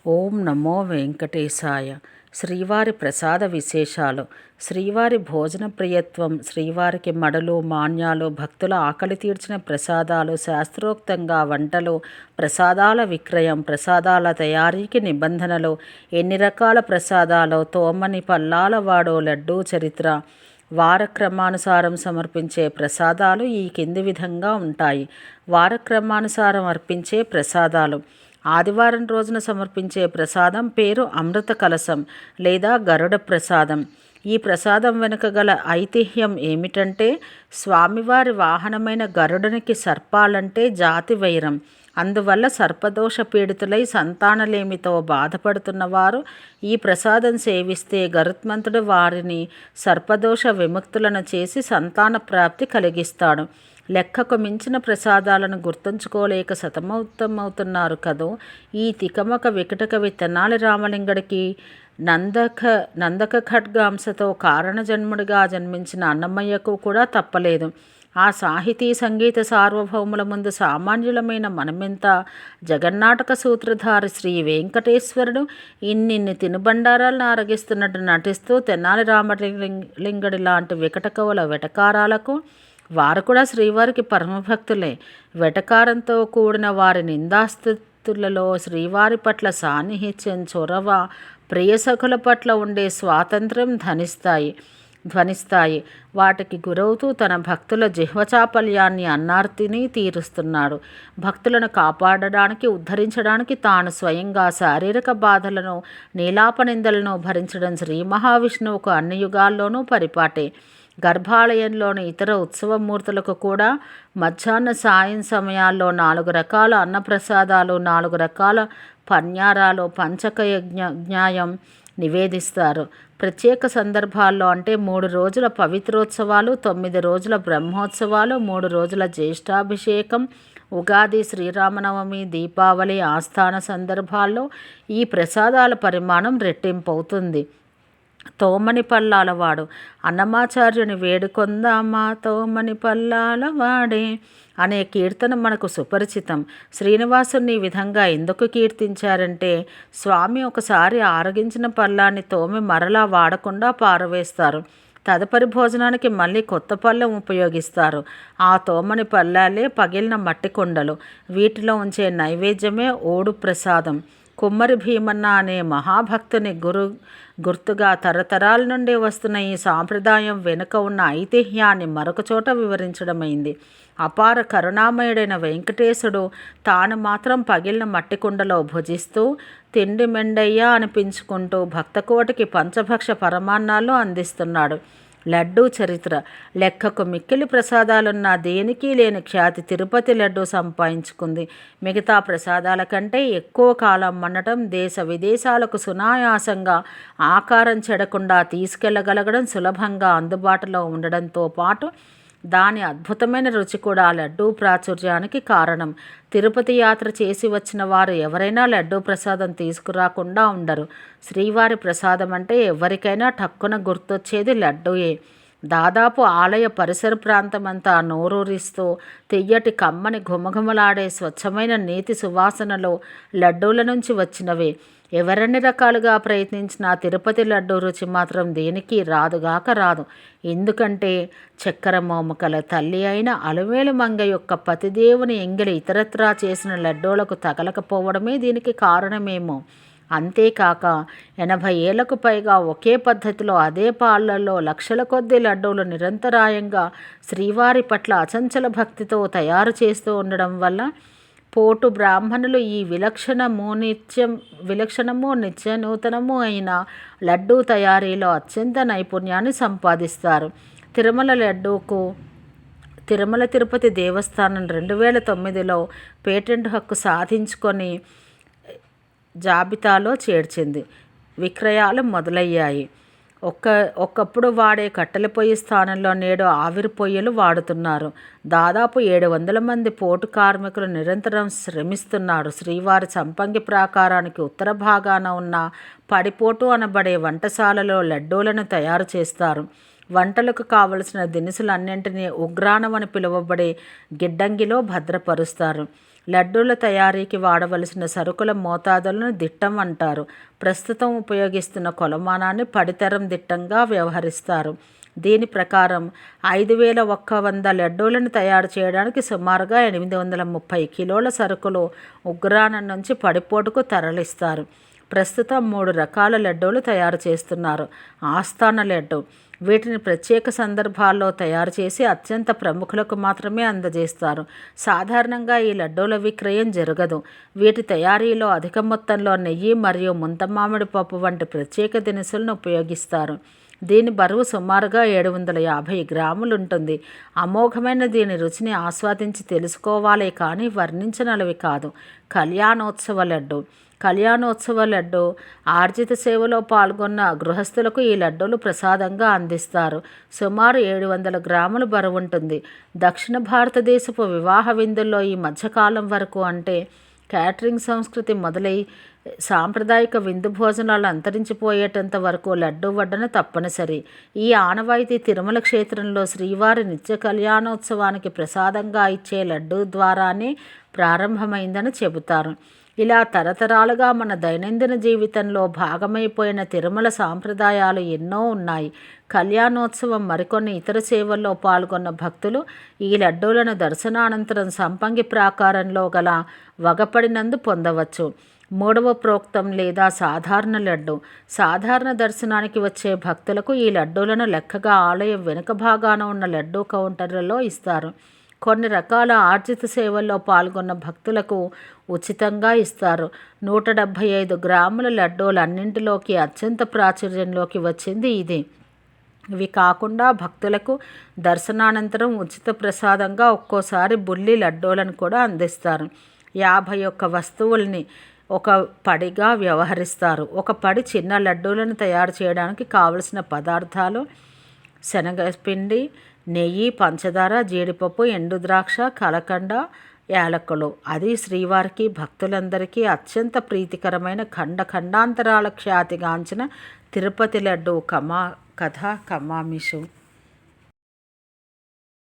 ఓం నమో వెంకటేశాయ. శ్రీవారి ప్రసాద విశేషాలు. శ్రీవారి భోజన ప్రియత్వం, శ్రీవారికి మడలు మాన్యాలు, భక్తుల ఆకలి తీర్చిన ప్రసాదాలు, శాస్త్రోక్తంగా వంటలు, ప్రసాదాల విక్రయం, ప్రసాదాల తయారీకి నిబంధనలు, ఎన్ని రకాల ప్రసాదాలు, తోమని పల్లాలవాడో లడ్డూ చరిత్ర, వారక్రమానుసారం సమర్పించే ప్రసాదాలు ఈ కింది విధంగా ఉంటాయి. వారక్రమానుసారం అర్పించే ప్రసాదాలు. ఆదివారం రోజున సమర్పించే ప్రసాదం పేరు అమృత కలశం లేదా గరుడ ప్రసాదం. ఈ ప్రసాదం వెనుక గల ఐతిహ్యం ఏమిటంటే, స్వామివారి వాహనమైన గరుడునికి సర్పాలంటే జాతి వైరం. అందువల్ల సర్పదోష పీడితులై సంతానలేమితో బాధపడుతున్న వారు ఈ ప్రసాదం సేవిస్తే గరుత్మంతుడు వారిని సర్పదోష విముక్తులను చేసి సంతాన ప్రాప్తి కలిగిస్తాడు. లెక్కకు మించిన ప్రసాదాలను గుర్తుంచుకోలేక సతమతమవుతున్నారు కదూ. ఈ తికమక వికటకవి తెనాలి రామలింగడికి నందక ఖడ్గాంశతో కారణజన్ముడిగా జన్మించిన అన్నమయ్యకు కూడా తప్పలేదు. ఆ సాహితీ సంగీత సార్వభౌముల ముందు సామాన్యులమైన మనమెంత. జగన్నాటక సూత్రధారి శ్రీ వెంకటేశ్వరుడు ఇన్నిన్ని తినుబండారాలను ఆరగిస్తున్నట్టు నటిస్తూ తెనాలి రామలింగడి లాంటి వికట కవుల వెటకారాలకు వారు కూడా శ్రీవారికి పరమభక్తులే. వెటకారంతో కూడిన వారి నిందాస్తుతులలో శ్రీవారి పట్ల సాన్నిహిత్యం, చొరవ, ప్రియసఖుల పట్ల ఉండే స్వాతంత్ర్యం ధ్వనిస్తాయి. వాటికి గురవుతూ తన భక్తుల జిహ్వచాపల్యాన్ని అన్నార్తిని తీరుస్తున్నాడు. భక్తులను కాపాడడానికి, ఉద్ధరించడానికి తాను స్వయంగా శారీరక బాధలను, నీలాపనిందలను భరించడం శ్రీ మహావిష్ణువుకు అన్ని యుగాల్లోనూ పరిపాటే. గర్భాలయంలోని ఇతర ఉత్సవమూర్తులకు కూడా మధ్యాహ్న సాయం సమయాల్లో 4 రకాల అన్నప్రసాదాలు, 4 రకాల పన్యారాలు, పంచకయజ్ఞాయం నివేదిస్తారు. ప్రత్యేక సందర్భాల్లో అంటే 3 రోజుల పవిత్రోత్సవాలు, 9 రోజుల బ్రహ్మోత్సవాలు, 3 రోజుల జ్యేష్ఠాభిషేకం, ఉగాది, శ్రీరామనవమి, దీపావళి, ఆస్థాన సందర్భాల్లో ఈ ప్రసాదాల పరిమాణం రెట్టింపవుతుంది. తోమని పల్లాలవాడు. అన్నమాచార్యుని వేడుకొందామా తోమని పల్లాలవాడే అనే కీర్తన మనకు సుపరిచితం. శ్రీనివాసుని ఈ విధంగా ఎందుకు కీర్తించారంటే, స్వామి ఒకసారి ఆరగించిన పల్లాన్ని తోమి మరలా వాడకుండా పారవేస్తారు. తదుపరి భోజనానికి మళ్ళీ కొత్త పళ్ళెం ఉపయోగిస్తారు. ఆ తోమని పల్లాలే పగిలిన మట్టి కుండలు. వీటిలో ఉంచే నైవేద్యమే ఓడు ప్రసాదం. కుమ్మరి భీమన్న అనే మహాభక్తుని గుర్తుగా తరతరాల నుండి వస్తున్న ఈ సాంప్రదాయం వెనుక ఉన్న ఐతిహ్యాన్ని మరొక చోట వివరించడమైంది. అపార కరుణామయుడైన వెంకటేశుడు తాను మాత్రం పగిలిన మట్టి కుండలో భుజిస్తూ తిండి మెండయ్య అనిపించుకుంటూ భక్తకోటికి పంచభక్ష పరమాన్నాలు అందిస్తున్నాడు. లడ్డూ చరిత్ర. లెక్కకు మిక్కిలి ప్రసాదాలున్న దేనికి లేని ఖ్యాతి తిరుపతి లడ్డూ సంపాదించుకుంది. మిగతా ప్రసాదాల కంటే ఎక్కువ కాలం మన్నటం, దేశ విదేశాలకు సునాయాసంగా ఆకారం చెడకుండా తీసుకెళ్లగలగడం, సులభంగా అందుబాటులో ఉండడంతో పాటు దాని అద్భుతమైన రుచి కూడా లడ్డూ ప్రాచుర్యానికి కారణం. తిరుపతి యాత్ర చేసి వచ్చిన వారు ఎవరైనా లడ్డూ ప్రసాదం తీసుకురాకుండా ఉండరు. శ్రీవారి ప్రసాదం అంటే ఎవరికైనా టక్కున గుర్తొచ్చేది లడ్డూయే. దాదాపు ఆలయ పరిసర ప్రాంతమంతా నోరూరిస్తూ తెయ్యటి కమ్మని ఘుమఘుమలాడే స్వచ్ఛమైన నేతి సువాసనలో లడ్డూల నుంచి వచ్చినవే. ఎవరన్ని రకాలుగా ప్రయత్నించినా తిరుపతి లడ్డూ రుచి మాత్రం దేనికి రాదుగాక రాదు. ఎందుకంటే చక్కెర మోమకల తల్లి అయిన అలువేలు మంగ యొక్క పతిదేవుని ఎంగిలి ఇతరత్రా చేసిన లడ్డూలకు తగలకపోవడమే దీనికి కారణమేమో. అంతేకాక 80 ఏళ్లకు పైగా ఒకే పద్ధతిలో అదే పాళ్లలో లక్షల కొద్దీ లడ్డూలు నిరంతరాయంగా శ్రీవారి పట్ల అచంచల భక్తితో తయారు చేస్తూ ఉండడం వల్ల పోటు బ్రాహ్మణులు ఈ విలక్షణము నిత్య నూతనము అయిన లడ్డూ తయారీలో అత్యంత నైపుణ్యాన్ని సంపాదిస్తారు. తిరుమల లడ్డూకు తిరుమల తిరుపతి దేవస్థానం 2009లో పేటెంట్ హక్కు సాధించుకొని జాబితాలో చేర్చింది. విక్రయాలు మొదలయ్యాయి. ఒకప్పుడు వాడే కట్టెల పొయ్యి స్థానంలో నేడు ఆవిరి పొయ్యిలు వాడుతున్నారు. దాదాపు 700 మంది పోటు కార్మికులు నిరంతరం శ్రమిస్తున్నారు. శ్రీవారి సంపంగి ప్రాకారానికి ఉత్తర భాగాన ఉన్న పడిపోటు అనబడే వంటశాలలో లడ్డూలను తయారు చేస్తారు. వంటలకు కావలసిన దినుసులన్నింటినీ ఉగ్రాణం అని పిలువబడే గిడ్డంగిలో భద్రపరుస్తారు. లడ్డూల తయారీకి వాడవలసిన సరుకుల మోతాదులను దిట్టం అంటారు. ప్రస్తుతం ఉపయోగిస్తున్న కొలమానాన్ని పడితరం దిట్టంగా వ్యవహరిస్తారు. దీని ప్రకారం 5,100 లడ్డూలను తయారు చేయడానికి సుమారుగా 830 కిలోల సరుకులు ఉగ్రాణం నుంచి పడిపోటుకు తరలిస్తారు. ప్రస్తుతం 3 రకాల లడ్డూలు తయారు చేస్తున్నారు. ఆస్థాన లడ్డు, వీటిని ప్రత్యేక సందర్భాల్లో తయారు చేసి అత్యంత ప్రముఖులకు మాత్రమే అందజేస్తారు. సాధారణంగా ఈ లడ్డూల విక్రయం జరగదు. వీటి తయారీలో అధిక మొత్తంలో నెయ్యి మరియు ముంతమామిడి పప్పు వంటి ప్రత్యేక దినుసులను ఉపయోగిస్తారు. దీని బరువు సుమారుగా 750 గ్రాములు ఉంటుంది. అమోఘమైన దీని రుచిని ఆస్వాదించి తెలుసుకోవాలే కానీ వర్ణించనలవి కాదు. కళ్యాణోత్సవ లడ్డు. కళ్యాణోత్సవ లడ్డు ఆర్జిత సేవలో పాల్గొన్న గృహస్థులకు ఈ లడ్డూలు ప్రసాదంగా అందిస్తారు. సుమారు 700 గ్రాములు బరువు ఉంటుంది. దక్షిణ భారతదేశపు వివాహ విందుల్లో ఈ మధ్యకాలం వరకు, అంటే క్యాటరింగ్ సంస్కృతి మొదలై సాంప్రదాయిక విందు భోజనాలు అంతరించిపోయేటంత వరకు లడ్డూ వడ్డన తప్పనిసరి. ఈ ఆనవాయితీ తిరుమల క్షేత్రంలో శ్రీవారి నిత్య కళ్యాణోత్సవానికి ప్రసాదంగా ఇచ్చే లడ్డూ ద్వారానే ప్రారంభమైందని చెబుతారు. ఇలా తరతరాలుగా మన దైనందిన జీవితంలో భాగమైపోయిన తిరుమల సాంప్రదాయాలు ఎన్నో ఉన్నాయి. కళ్యాణోత్సవం మరికొన్ని ఇతర సేవల్లో పాల్గొన్న భక్తులు ఈ లడ్డూలను దర్శనానంతరం సంపంగి ప్రాకారంలో గల వగపడినందు పొందవచ్చు. 3వ ప్రోక్తం లేదా సాధారణ లడ్డు. సాధారణ దర్శనానికి వచ్చే భక్తులకు ఈ లడ్డూలను లెక్కగా ఆలయం వెనుక భాగాన ఉన్న లడ్డూ కౌంటర్లలో ఇస్తారు. కొన్ని రకాల ఆర్జిత సేవల్లో పాల్గొన్న భక్తులకు ఉచితంగా ఇస్తారు. 175 గ్రాముల లడ్డూలన్నింటిలోకి అత్యంత ప్రాచుర్యంలోకి వచ్చింది ఇది. ఇవి కాకుండా భక్తులకు దర్శనానంతరం ఉచిత ప్రసాదంగా ఒక్కోసారి బుల్లి లడ్డూలను కూడా అందిస్తారు. 51 వస్తువుల్ని ఒక పడిగా వ్యవహరిస్తారు. ఒక పడి చిన్న లడ్డూలను తయారు చేయడానికి కావలసిన పదార్థాలు: శనగపిండి, నెయ్యి, పంచదార, జీడిపప్పు, ఎండు ద్రాక్ష, కలకండ, యాలకులు. అది శ్రీవారికి భక్తులందరికీ అత్యంత ప్రీతికరమైన ఖండాంతరాల ఖ్యాతిగాంచిన తిరుపతి లడ్డు కథ కమామిషు.